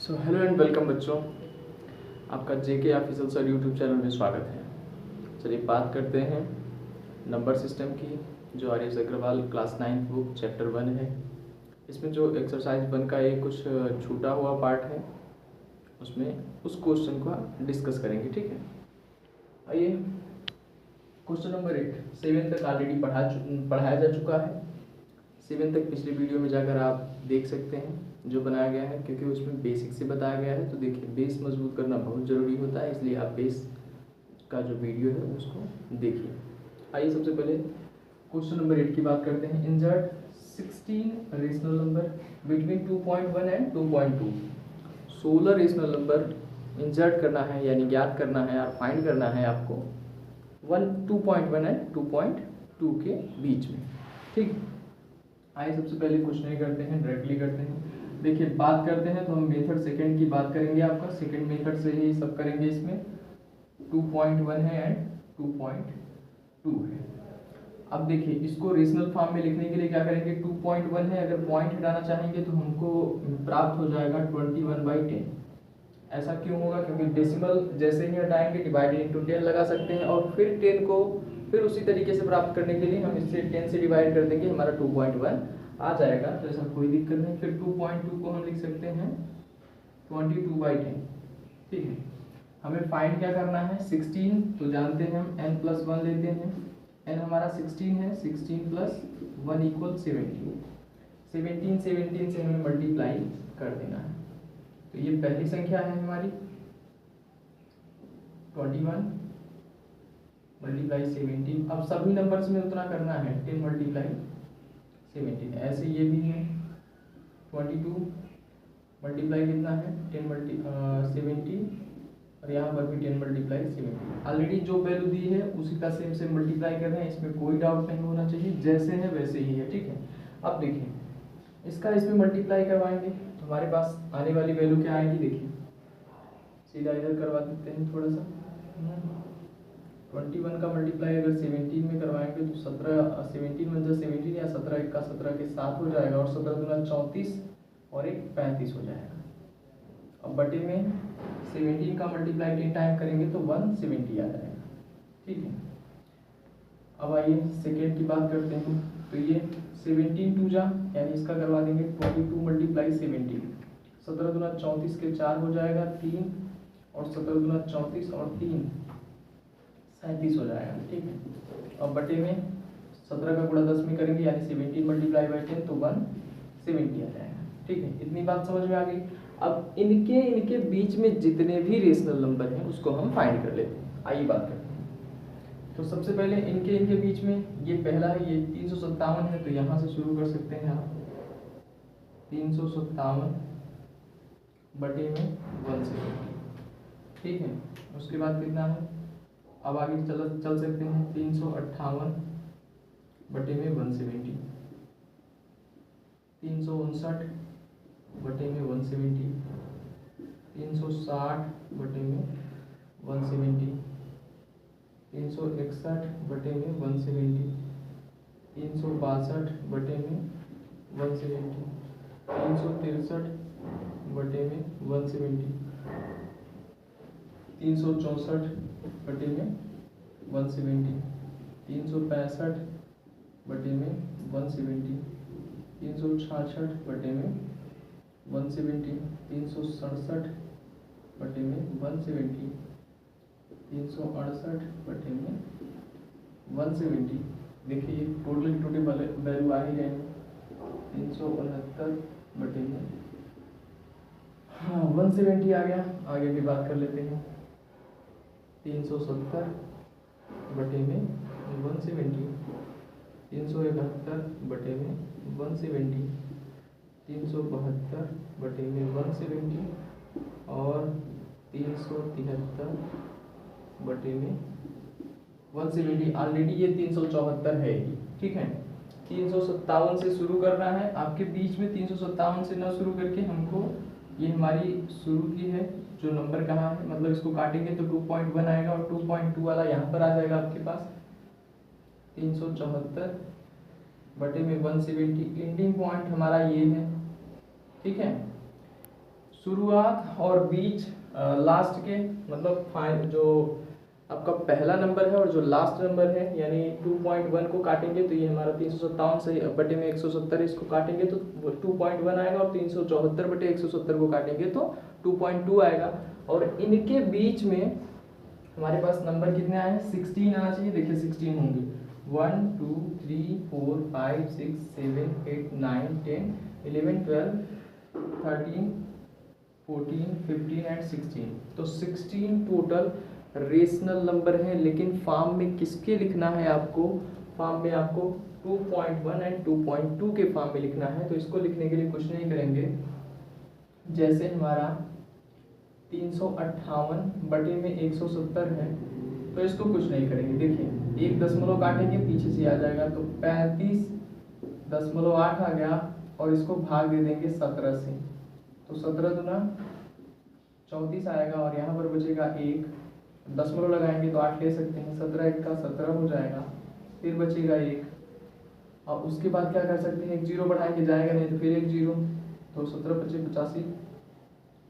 So hello and welcome बच्चों, आपका जेके official sir YouTube channel में स्वागत है। चलिए बात करते हैं नंबर सिस्टम की, जो R S Agarwal class 9 book chapter 1 है। इसमें जो एक्सरसाइज 1 का एक कुछ छूटा हुआ पार्ट है, उसमें उस क्वेश्चन को डिस्कस करेंगे। ठीक है, आइए क्वेश्चन नंबर 8। 7 तक ऑलरेडी पढ़ाया जा चुका है। 7 तक पिछले वीडियो में जाकर आप देख सकते हैं जो बनाया गया है, क्योंकि उसमें बेसिक से बताया गया है। तो देखिए, बेस मजबूत करना बहुत ज़रूरी होता है, इसलिए आप बेस का जो वीडियो है उसको देखिए। आइए सबसे पहले क्वेश्चन नंबर 8 की बात करते हैं। Insert 16 rational number between 2.1 and 2.2। 16 rational number insert करना है, यानी ज्ञात करना है और फाइंड करना है आपको 2.1 एंड 2.2 के बीच में। ठीक, आइए सबसे पहले कुछ नहीं करते हैं, डायरेक्टली करते हैं। देखिए, बात करते हैं तो हम मेथड सेकंड की बात करेंगे। आपका सेकंड मेथड से ही सब करेंगे। इसमें 2.1 है एंड 2.2 है। अब देखिए, इसको रेशनल फॉर्म में लिखने के लिए क्या करेंगे, 2.1 है, अगर पॉइंट हटाना चाहेंगे तो हमको प्राप्त हो जाएगा 21/10। ऐसा क्यों होगा, क्योंकि डेसिमल जैसे ही हटाएंगे डिवाइडेड इंटू 10 लगा सकते हैं, और फिर 10 को फिर उसी तरीके से प्राप्त करने के लिए हम इससे 10 से डिवाइड कर देंगे, हमारा 2.1 आ जाएगा। तो ऐसा कोई दिक्कत नहीं। फिर 2.2 को हम लिख सकते हैं 22/10। ठीक है, हमें फाइंड क्या करना है, 16 तो जानते हैं हम, n+1 लेते हैं। n हमारा 16 है, 16 + 1 = 17। 17 से हमें मल्टीप्लाई कर देना है। तो ये पहली संख्या है हमारी 21 × 17। अब सभी नंबर्स में उतना करना है, 10 × 17। ऐसे ये भी है 22 मल्टीप्लाई कितना है, 10 × 17, और यहाँ पर भी 10 × 17। ऑलरेडी जो वैल्यू दी है उसी का सेम से मल्टीप्लाई कर रहे हैं, इसमें कोई डाउट नहीं होना चाहिए, जैसे है वैसे ही है। ठीक है, अब देखिए इसका इसमें मल्टीप्लाई करवाएंगे तो हमारे पास आने वाली वैल्यू क्या आएगी। देखिए, सीधा इधर करवा देते हैं थोड़ा सा। 21 का मल्टीप्लाई अगर 17 में करवाएंगे तो 17 × 17 या 17 × 17 के 7 हो जाएगा, और 17 × 34 और 1 35 हो जाएगा। अब बटे में 17 का मल्टीप्लाई 10 टाइम करेंगे तो 170 आ जाएगा। ठीक है, अब आइए सेकेंड की बात करते हैं। तो ये 17 2 जा, यानी इसका करवा देंगे 22 × 17। 17 × 34 के 4 हो जाएगा 3, और 17 × 34 और 3 37 हो जाएगा। ठीक है, अब बटे में 17 का गुणा 10 में करेंगे, यानी 17 × 10 तो 170 आ जाएगा। ठीक है, इतनी बात समझ में आ गई। अब इनके बीच में जितने भी रेशनल नंबर हैं उसको हम फाइंड कर लेते हैं। आइए बात करते हैं। तो सबसे पहले इनके बीच में ये पहला है, ये 357 है, तो यहाँ से शुरू कर सकते हैं आप। 357 बटे में 170। ठीक है, उसके बाद कितना है, अब आगे चल सकते हैं। 358 बटे में 170, 359 बटे में 170, 360 बटे में 170, 361 बटे में 170, 362 बटे में 170, 363 बटे में 170, 364 बटे में 170, 365 बटे में 170, 366 बटे में 170, 367 बटे में 170, 368 बटे में 170। देखिए टोटल वैल्यू आ ही रहे हैं। 369 बटे में 170 आ गया। आगे भी बात कर लेते हैं। 370 बटे में 170, 371 बटे में 170, 372 बटे में 170, और 373 बटे में 170। ऑलरेडी ये 374 है ही। ठीक है, 357 से शुरू करना है आपके बीच में। 357 से ना शुरू करके हमको, ये हमारी शुरू की है जो नंबर कहाँ है, मतलब इसको काटेंगे तो 2.1 आएगा, और 2.2 वाला यहाँ पर आ जाएगा आपके पास। 374 बटे में 170, एंडिंग पॉइंट हमारा ये है। ठीक है, शुरुआत और बीच लास्ट के, मतलब फाइन जो आपका पहला नंबर है और जो लास्ट नंबर है, यानी 2.1 को काटेंगे तो ये हमारा 357 से बटे में 170, इसको काटेंगे तो 2.1 आएगा, और 374 बटे 170 को काटेंगे तो 2.2 आएगा। और इनके बीच में हमारे पास नंबर कितने आए हैं, 16 आना चाहिए। देखिए 16 होंगे, 1 2 3 4 5 6 7 8 9 10 11 12 13 14 15 एंड 16। तो 16 टोटल रेशनल नंबर है। लेकिन फॉर्म में किसके लिखना है आपको, फॉर्म में आपको 2.1 एंड 2.2 के फॉर्म में लिखना है। तो इसको लिखने के लिए कुछ नहीं करेंगे, जैसे हमारा 358 बटे में 170 है, तो इसको कुछ नहीं करेंगे। देखिए 1 दशमलव काटेंगे, पीछे से आ जाएगा तो 35.8 आ गया, और इसको भाग दे देंगे 17 से, तो 17 दूना 34 आएगा, और यहाँ पर बचेगा 1, दशमलव लगाएंगे तो 8 ले सकते हैं, 17 1 का 17 हो जाएगा, फिर बचेगा 1, और उसके बाद क्या कर सकते हैं, 1 0 बढ़ाएंगे, जाएगा नहीं तो फिर 1 0, तो 17 25 85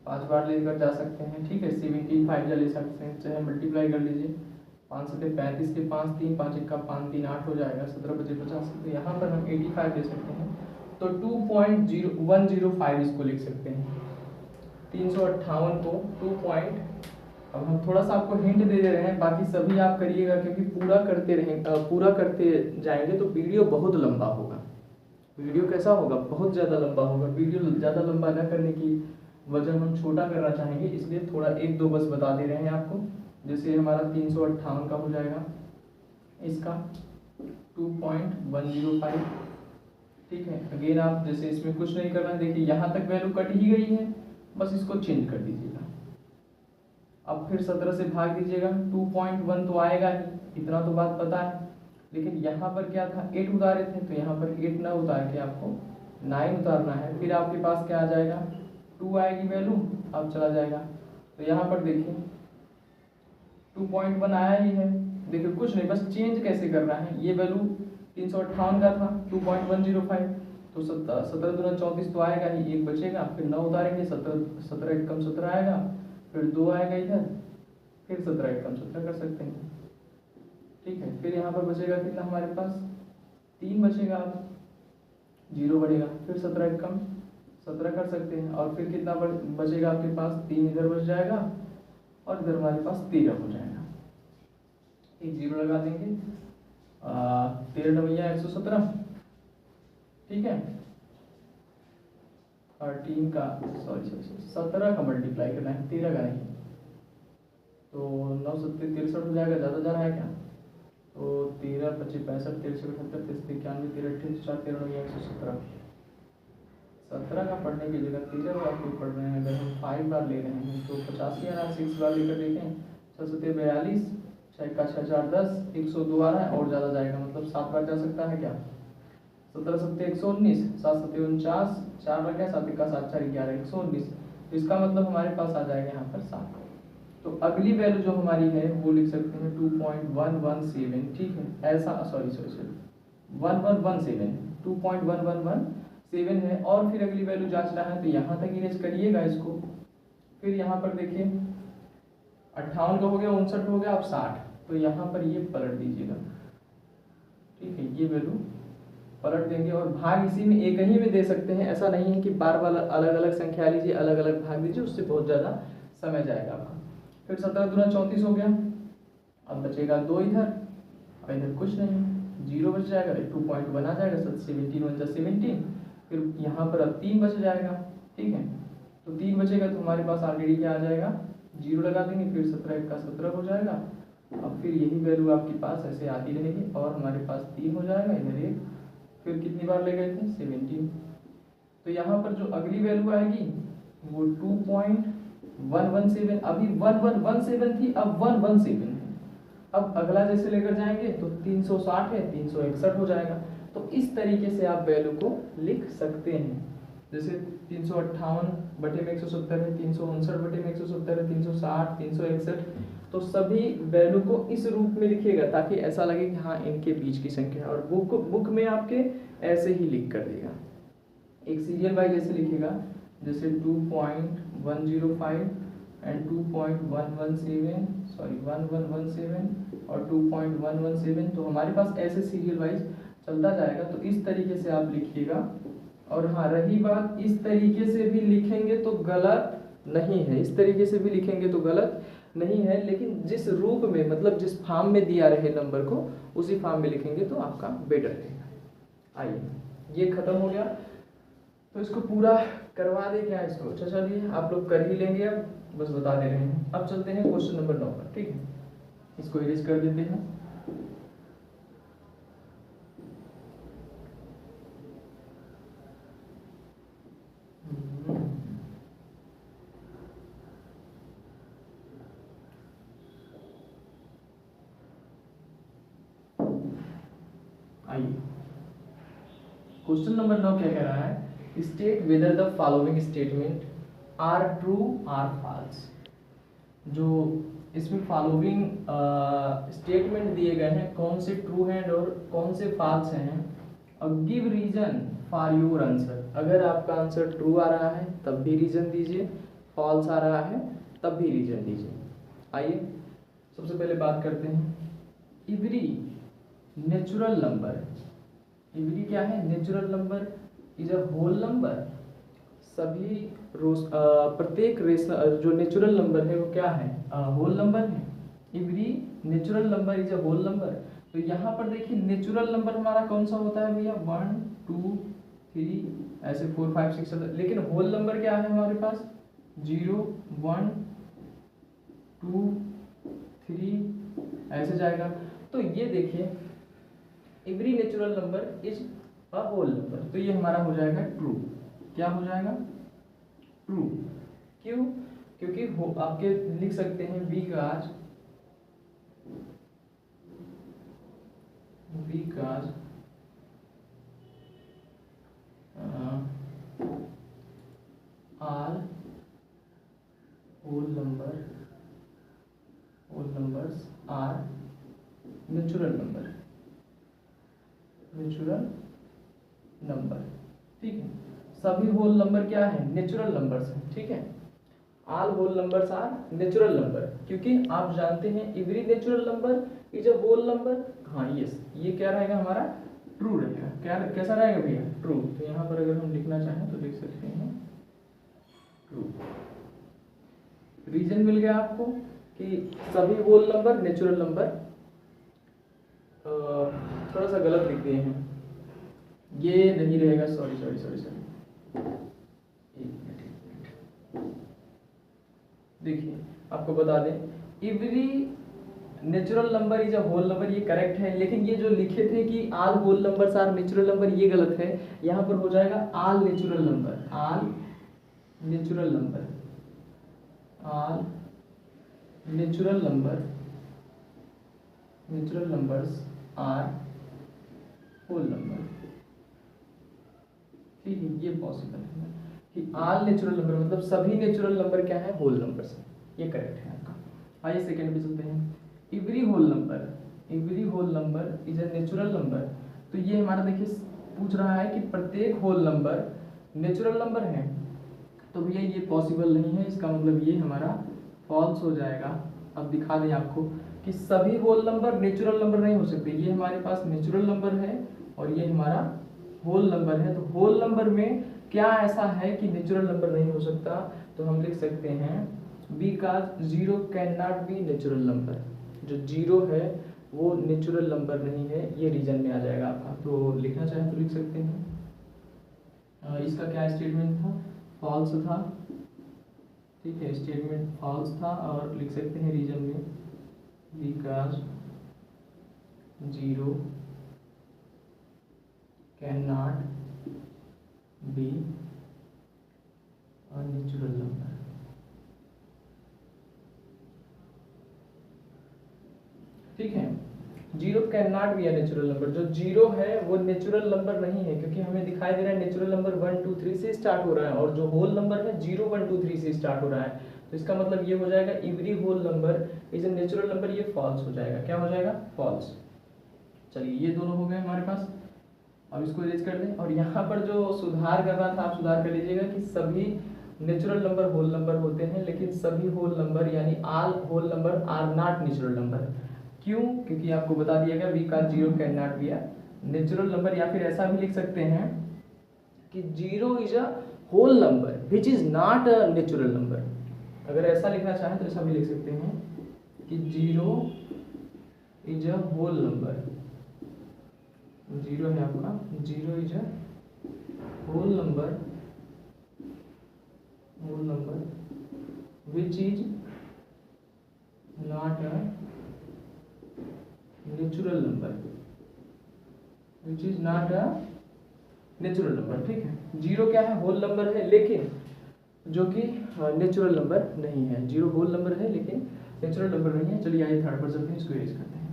5 बार लेकर जा सकते हैं। ठीक है, 75 ले सकते हैं, चाहे मल्टीप्लाई कर लीजिए, 5 से 35 के 5 3 5 1 का 5 3 8 हो जाएगा, 17 25 85, तो यहाँ पर हम 85 ले सकते हैं, तो 2.105 इसको लिख सकते हैं। 358 को 2. अब हम थोड़ा सा आपको हिंट दे रहे हैं, बाकी सभी आप करिएगा, क्योंकि पूरा करते जाएंगे तो वीडियो बहुत लंबा होगा। वीडियो कैसा होगा, बहुत ज़्यादा लंबा होगा। वीडियो ज़्यादा लंबा न करने की वजह हम छोटा करना चाहेंगे, इसलिए थोड़ा 1-2 बस बता दे रहे हैं आपको। जैसे हमारा 358 का हो जाएगा, इसका 2.105। ठीक है, अगेन आप जैसे इसमें कुछ नहीं करना है, देखिए यहाँ तक वैल्यू कट ही गई है, बस इसको चेंज कर दीजिएगा। अब फिर 17 से भाग दीजिएगा, 2.1 तो आएगा ही, इतना तो बात पता है। लेकिन यहाँ पर क्या था, 8 उतारे थे, तो यहाँ पर 8 ना उतार के आपको 9 उतारना है। फिर आपके पास क्या आ जाएगा, 2 आएगी वैल्यू, अब चला जाएगा। तो यहाँ पर देखिए 2.1 आया ही है, देखिए कुछ नहीं, बस चेंज कैसे करना है। ये वैल्यू 358 का था, 2.105, तो 17 दूना 34 तो आएगा ही, 1 बचेगा, फिर 9 उतारेंगे, 17 1 कम 17 आएगा, फिर 2 आएगा इधर, फिर 17 1 कम 17 कर सकते हैं। ठीक है, फिर यहाँ पर बचेगा कितना हमारे पास, 3 बचेगा, अब 0 बढ़ेगा, फिर 17 1 कम 17 कर सकते हैं, और फिर कितना बचेगा आपके पास, 3 इधर बच जाएगा, और इधर हमारे पास 13 हो जाएगा। एक 0 लगा देंगे, 13 नवैया 117। ठीक है, 13 का 17 का मल्टीप्लाई करना है, 13 का नहीं, तो 9 7 63 हो जाएगा, ज़्यादा जा रहा है क्या, तो 13 25 65 63 78 93 91 13 28 4 13 9 117। 17 का पढ़ने की जगह 13 बार क्यों पढ़ रहे हैं, अगर हम 5 बार ले रहे हैं तो 85 आ रहा है, 6 बार लेकर देखें, 6 7 42 6 का 6 4 10 102 आ रहा है, और ज़्यादा जाएगा, मतलब 7 बार जा सकता है क्या, 17 7 119 7 7 49 4 बार गया, 7 का 7 4 11 119, तो इसका मतलब हमारे पास आ जाएगा यहाँ पर 7। तो अगली वैल्यू जो हमारी है वो लिख सकते हैं 2.117। ठीक है, ऐसा 1117 2.1117 है। और फिर अगली वैल्यू जांचना है, तो यहाँ तक इरेज करिएगा इसको। फिर यहाँ पर देखिए 58 का हो गया, 59 हो गया, अब 60, तो यहाँ पर ये पलट दीजिएगा। ठीक है, ये वैल्यू पलट देंगे, और भाग इसी में एक ही में दे सकते हैं, ऐसा नहीं है कि बार बार अलग अलग संख्या लीजिए, अलग अलग भाग दीजिए, उससे बहुत ज़्यादा समय जाएगा आपका। फिर 17 दूना 34 हो गया, अब बचेगा 2 इधर, अब इधर कुछ नहीं, 0 बच जाएगा, 2.1 आ जाएगा, 17 1 17, फिर यहाँ पर अब 3 बच जाएगा। ठीक है, तो 3 बचेगा, तो हमारे पास ऑलरेडी क्या आ जाएगा, 0 लगा देंगे, फिर 17 1 का 17 हो जाएगा। अब फिर यही वैल्यू आपके पास ऐसे आती रहेगी, और हमारे पास 3 हो जाएगा, इधर 1, फिर कितनी बार ले गए थे, 17। तो यहाँ पर जो अगली वैल्यू आएगी वो 2.117, अभी 1117 थी, अब 117 है। अब अगला जैसे लेकर जाएंगे तो 360 है, 361 हो जाएगा। तो इस तरीके से आप वैल्यू को लिख सकते हैं। जैसे 358 बटे में 170 है, 359 बटे में 170 है, 360 361, तो सभी वैल्यू को इस रूप में लिखिएगा, ताकि ऐसा लगे कि हाँ इनके बीच की संख्या है। और बुक में आपके ऐसे ही लिख कर देगा, एक सीरियल वाइज ऐसे लिखिएगा जैसे 2.105 एंड 1117 और 2.117, तो हमारे पास ऐसे सीरियल वाइज चलता जाएगा। तो इस तरीके से आप लिखिएगा। और हाँ, रही बात, इस तरीके से भी लिखेंगे तो गलत नहीं है, इस तरीके से भी लिखेंगे तो गलत नहीं है, लेकिन जिस रूप में, मतलब जिस फॉर्म में दिया रहे नंबर को, उसी फॉर्म में लिखेंगे तो आपका बेटर रहेगा। आइए, ये खत्म हो गया, तो इसको पूरा करवा दे क्या इसको। अच्छा चलिए, आप लोग कर ही लेंगे, अब बस बता दे रहे हैं। अब चलते हैं क्वेश्चन नंबर 9 पर, ठीक है। इसको इरेज कर देते हैं। आइए, क्वेश्चन नंबर 9 क्या कह रहा है, state whether the following statement are true or false. जो इसमें फॉलोइंग स्टेटमेंट दिए गए हैं, कौन से ट्रू हैं और कौन से फॉल्स हैं, और give reason for your answer. अगर आपका आंसर ट्रू आ रहा है तब भी रीजन दीजिए, फॉल्स आ रहा है तब भी रीजन दीजिए। आइए, सबसे पहले बात करते हैं एवरी नेचुरल नंबर। एवरी क्या है, natural number is a whole number. सभी प्रत्येक जो नेचुरल नंबर है वो क्या है, होल नंबर है। Every natural number is a whole number. तो यहाँ पर देखिए, नेचुरल नंबर हमारा कौन सा होता है भैया, 1 2 3 ऐसे 4 5 6 7, लेकिन होल नंबर क्या है हमारे पास, 0 1 2 3 ऐसे जाएगा। तो ये देखिए, every natural number is a whole number, तो ये हमारा हो जाएगा ट्रू। क्या हो जाएगा, ट्रू। क्यों, क्योंकि आपके लिख सकते हैं because all whole numbers are natural number, ठीक है। सभी होल नंबर क्या है, नेचुरल नंबर्स हैं, ठीक है। All whole numbers are natural number, क्योंकि आप जानते हैं every natural number is a whole number. हाँ यस, ये क्या रहेगा हमारा, ट्रू रहेगा। क्या कैसा रहेगा भैया, ट्रू। तो यहाँ पर अगर हम लिखना चाहें तो लिख सकते हैं ट्रू। रीजन मिल गया आपको कि सभी होल नंबर नेचुरल नंबर। थोड़ा सा गलत लिख दिए हैं, ये नहीं रहेगा, सॉरी। एक मिनट, देखिए आपको बता दें, every natural number is a whole number, ये करेक्ट है। लेकिन ये जो लिखे थे कि all whole numbers are natural number, ये गलत है। यहाँ पर हो जाएगा all natural number, all natural number, all natural numbers are whole number, ठीक है। ये पॉसिबल है कि ऑल नेचुरल नंबर मतलब सभी नेचुरल नंबर क्या है, होल नंबर्स है, ये करेक्ट है आपका। आइए सेकंड पे चलते हैं। Every whole number is a natural number. तो ये हमारा देखिए पूछ रहा है कि प्रत्येक होल नंबर नेचुरल नंबर है, तो भैया ये पॉसिबल नहीं है। इसका मतलब ये हमारा फॉल्स हो जाएगा। अब दिखा दें आपको कि सभी होल नंबर नेचुरल नंबर नहीं हो सकते। ये हमारे पास नेचुरल नंबर है और ये हमारा होल नंबर है। तो होल नंबर में क्या ऐसा है कि नेचुरल नंबर नहीं हो सकता, तो हम लिख सकते हैं because zero can not B natural number. जो जीरो है वो नेचुरल नंबर नहीं है, ये रीजन में आ जाएगा आपका। तो लिखना चाहें तो लिख सकते हैं। इसका क्या स्टेटमेंट था, फॉल्स था, ठीक है। स्टेटमेंट फॉल्स था और लिख सकते हैं रीजन में because zero can not be a natural number. ठीक है, zero can not be a natural number. जो जीरो है वो नेचुरल नंबर नहीं है, क्योंकि हमें दिखाई दे रहा है नेचुरल नंबर 1 2 3 से स्टार्ट हो रहा है और जो होल नंबर है 0 1 2 3 से स्टार्ट हो रहा है। तो इसका मतलब ये हो जाएगा every whole number is a natural number, ये फॉल्स हो जाएगा। क्या हो जाएगा, फॉल्स। चलिए ये दोनों हो गए हमारे पास। अब इसको इरेज कर दें, और यहाँ पर जो सुधार करना था आप सुधार कर लीजिएगा कि सभी नेचुरल नंबर होल नंबर होते हैं, लेकिन सभी होल नंबर यानी all whole number are not natural number. क्यों? क्योंकि आपको बता दिया गया वी का zero can not be a natural number, या फिर ऐसा भी लिख सकते हैं कि zero is a whole number which is not a natural number. अगर ऐसा लिखना चाहें तो ऐसा भी लिख सकते हैं कि zero is a whole number, zero है आपका, zero is a whole number which is not a natural number, which is not a natural number. ठीक है, जीरो क्या है? होल नंबर है, लेकिन जो कि नेचुरल नंबर नहीं है। जीरो होल नंबर है लेकिन नेचुरल नंबर नहीं है। चलिए आइए थर्ड पर चलते हैं, इसको इरेज करते हैं।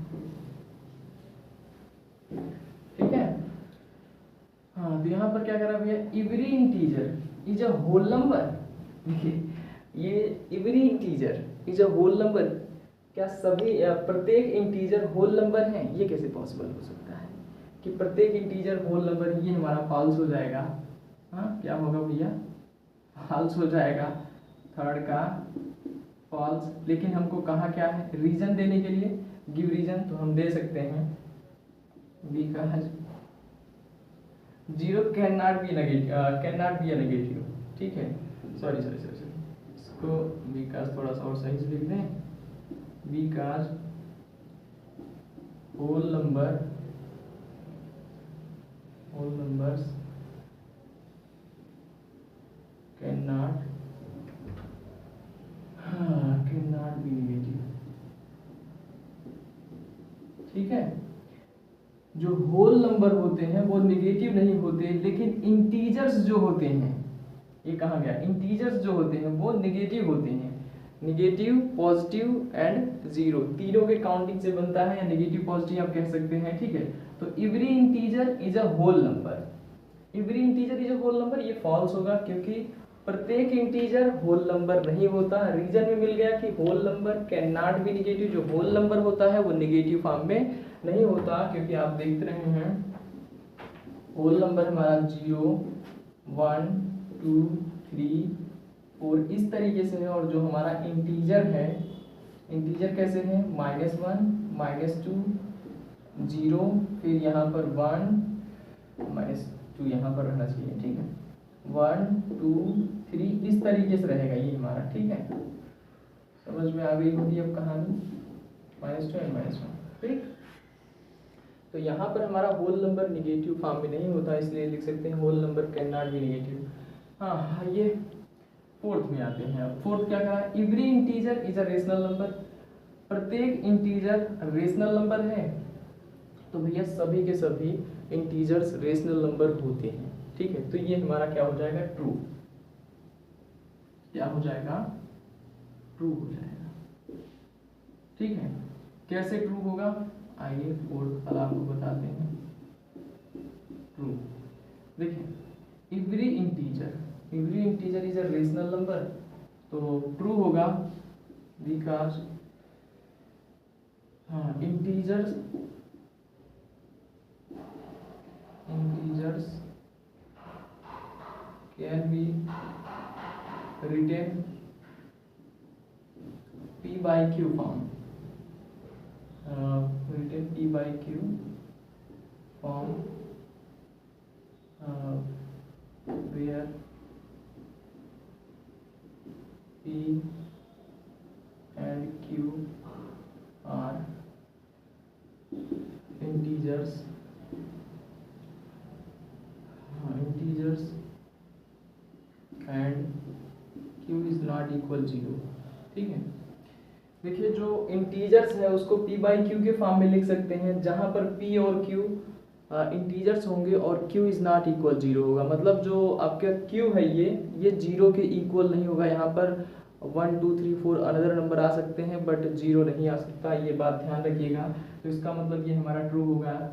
ठीक है, हाँ तो यहाँ पर क्या करा भैया, every integer is a whole number. देखिए ये every integer is a whole number, क्या सभी प्रत्येक इंटीजर होल नंबर है? ये कैसे पॉसिबल हो सकता है कि प्रत्येक इंटीजर होल नंबर? ये हमारा फॉल्स हो जाएगा। हाँ क्या होगा भैया? फॉल्स हो जाएगा, थर्ड का फॉल्स। लेकिन हमको कहाँ क्या है, रीजन देने के लिए गिव रीजन, तो हम दे सकते हैं बी का zero can not be negative, can not be a negative. ठीक है, सॉरी सॉरी सॉरी सॉरी, इसको बी का थोड़ा सा और सही से लिख दें, बी का whole numbers can not be negative. ठीक है, जो होल नंबर होते हैं वो नेगेटिव नहीं होते, लेकिन इंटीजर्स जो होते हैं, ये कहा गया, इंटीजर्स जो होते हैं वो नेगेटिव होते हैं। नेगेटिव, पॉजिटिव एंड जीरो, तीनों के काउंटिंग से बनता है, या नेगेटिव पॉजिटिव आप कह सकते हैं। ठीक है, तो every integer is a whole number, every integer is a whole number, ये फॉल्स होगा क्योंकि प्रत्येक इंटीजर होल नंबर नहीं होता। रीजन में मिल गया कि whole number can not be negative, जो होल नंबर होता है वो नेगेटिव फॉर्म में नहीं होता, क्योंकि आप देखते रहे हैं होल नंबर हमारा 0 1 2 3 4 इस तरीके से है, और जो हमारा इंटीजर है, इंटीजर कैसे है, -1 -2 0, फिर यहाँ पर 1 -2 यहाँ पर रहना चाहिए। ठीक है, 1 2 3 इस तरीके से रहेगा ये हमारा। ठीक है, समझ में आ गई होगी अब कहानी, -2 और -1। ठीक, तो यहाँ पर हमारा होल नंबर निगेटिव फॉर्म में नहीं होता, इसलिए लिख सकते हैं whole number can not be negative. हाँ ये फोर्थ में आते हैं। फोर्थ क्या कहा, every integer is a rational number, प्रत्येक इंटीजर रेशनल नंबर है। तो भैया सभी के सभी इंटीजर्स रेशनल नंबर होते हैं। ठीक है, तो ये हमारा क्या हो जाएगा, ट्रू। क्या हो जाएगा, ट्रू हो जाएगा। ठीक है, कैसे ट्रू होगा, आइए फोर्थ वाला आपको बताते हैं। ट्रू, देखिए every integer is a rational number, तो ट्रू होगा बिकॉज हाँ integers can be written p by q form, written p by q form, where p and q are integers and q is not equal 0। ठीक है, देखिए जो integers है उसको p by Q के फॉर्म में लिख सकते हैं, जहां पर p और q इंटीजर्स होंगे और q इज नॉट इक्वल 0 होगा। मतलब जो आपका q है ये 0 के इक्वल नहीं होगा। यहाँ पर 1 2 3 4 अनदर नंबर आ सकते हैं बट 0 नहीं आ सकता, ये बात ध्यान रखिएगा। तो इसका मतलब ये हमारा ट्रू होगा,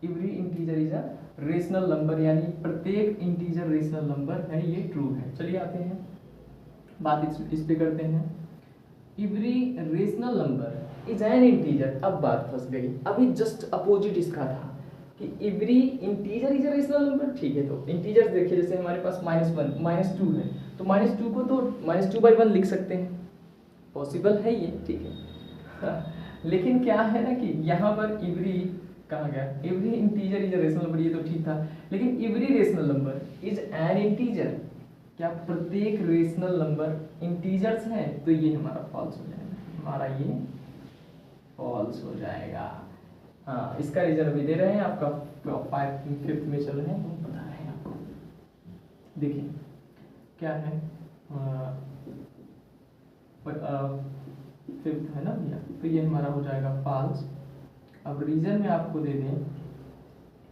every integer is a rational number, यानी प्रत्येक इंटीजर रेशनल नंबर है, ये ट्रू है। चलिए आते हैं बात इस पे करते हैं, every rational number is an integer. अब बात फंस गई, अभी जस्ट अपोजिट इसका था, कि every integer is a rational number. ठीक है, तो इंटीजर्स देखिए, जैसे हमारे पास -1 -2 है, तो -2 को तो -2/1 लिख सकते हैं, पॉसिबल है ये, ठीक है। लेकिन क्या है ना कि यहाँ पर एवरी कहाँ गया, every integer is a rational number, ये तो ठीक था, लेकिन every rational number is an integer, क्या प्रत्येक रेशनल नंबर इंटीजर्स हैं, तो ये हमारा फॉल्स हो जाएगा, हमारा ये फॉल्स हो जाएगा। हाँ, इसका रीजन अभी दे रहे हैं, आपका 5th में चल रहे हैं, तो बता रहे हैं आपको। देखिए क्या है, 5th है ना भैया, तो ये हमारा हो जाएगा फॉल्स। अब रीजन में आपको दे दें,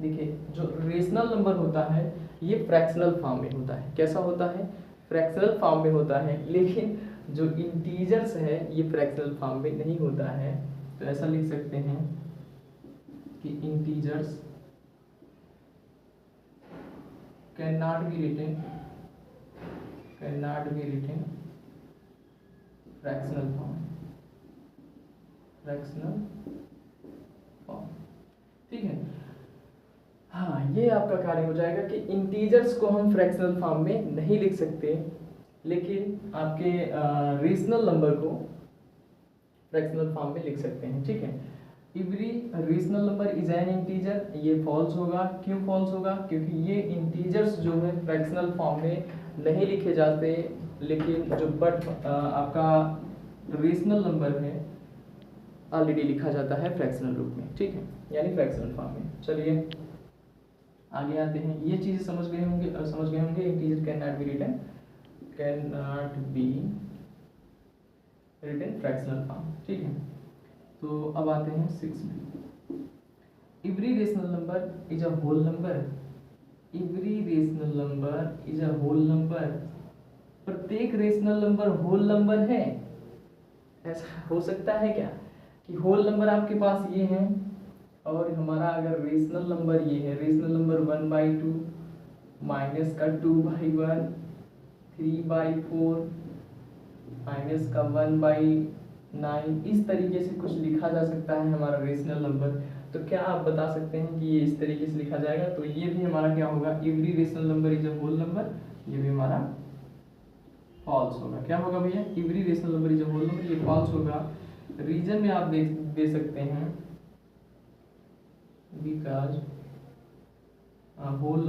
देखिए जो रेशनल नंबर होता है ये फ्रैक्शनल फॉर्म में होता है। कैसा होता है, फ्रैक्शनल फॉर्म में होता है, लेकिन जो इंटीजर्स है ये फ्रैक्शनल फॉर्म में नहीं होता है। तो ऐसा लिख सकते हैं कि integers can not be written fractional form, ठीक है। हाँ, ये आपका कार्य हो जाएगा कि इंटीजर्स को हम फ्रैक्शनल फॉर्म में नहीं लिख सकते, लेकिन आपके रेशनल नंबर को फ्रैक्शनल फॉर्म में लिख सकते हैं, ठीक है। Every rational number is an integer, ये फॉल्स होगा। क्यों फॉल्स होगा, क्योंकि ये इंटीजर्स जो है फ्रैक्शनल फॉर्म में नहीं लिखे जाते, लेकिन जो आपका रेशनल नंबर है ऑलरेडी लिखा जाता है फ्रैक्शनल रूप में, ठीक है, यानी फ्रैक्शनल फॉर्म में। चलिए आगे आते हैं, ये चीज़ें समझ गए होंगे। Integer can not be written fractional form, ठीक है। तो अब आते हैं 6 में। Every rational number is a whole number, every rational number is a whole number, प्रत्येक रेशनल नंबर होल नंबर है। ऐसा हो सकता है क्या कि होल नंबर आपके पास ये हैं और हमारा अगर रेशनल नंबर ये है, रेशनल नंबर 1/2 माइनस का 2/1, 3/4 माइनस का 1/9, इस तरीके से कुछ लिखा जा सकता है हमारा रेशनल नंबर। तो क्या आप बता सकते हैं कि ये इस तरीके से लिखा जाएगा, तो ये भी हमारा क्या होगा, every rational number is a whole number, ये भी हमारा फॉल्स होगा। क्या होगा भैया, every rational number is a whole number, ये फॉल्स होगा। रीजन में आप दे सकते हैं because whole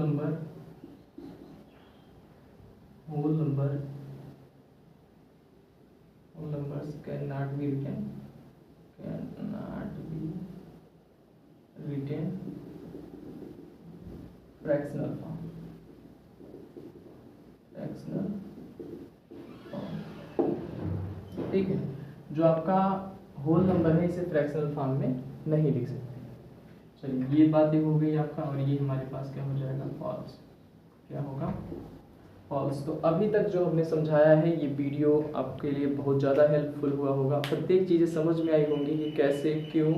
numbers cannot be written fractional form, ठीक है। जो आपका होल नंबर है इसे फ्रैक्शनल फॉर्म में नहीं लिख सकते। चलिए ये बातें हो गई आपका, और ये हमारे पास क्या हो जाएगा, फॉल्स। क्या होगा, फॉल्स। तो अभी तक जो हमने समझाया है ये वीडियो आपके लिए बहुत ज़्यादा हेल्पफुल हुआ होगा, प्रत्येक चीज़ें समझ में आई होंगी कि कैसे, क्यों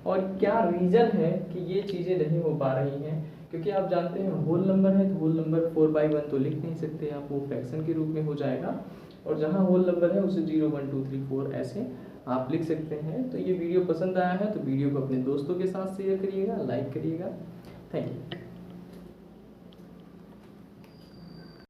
और क्या रीज़न है कि ये चीज़ें नहीं हो पा रही हैं। क्योंकि आप जानते हैं होल नंबर है तो होल नंबर 4/1 तो लिख नहीं सकते आप, वो फ्रैक्शन के रूप में हो जाएगा, और जहाँ होल नंबर है उसे 0 1 2 3 4 ऐसे आप लिख सकते हैं। तो ये वीडियो पसंद आया है तो वीडियो को अपने दोस्तों के साथ शेयर करिएगा, लाइक करिएगा। Thank you.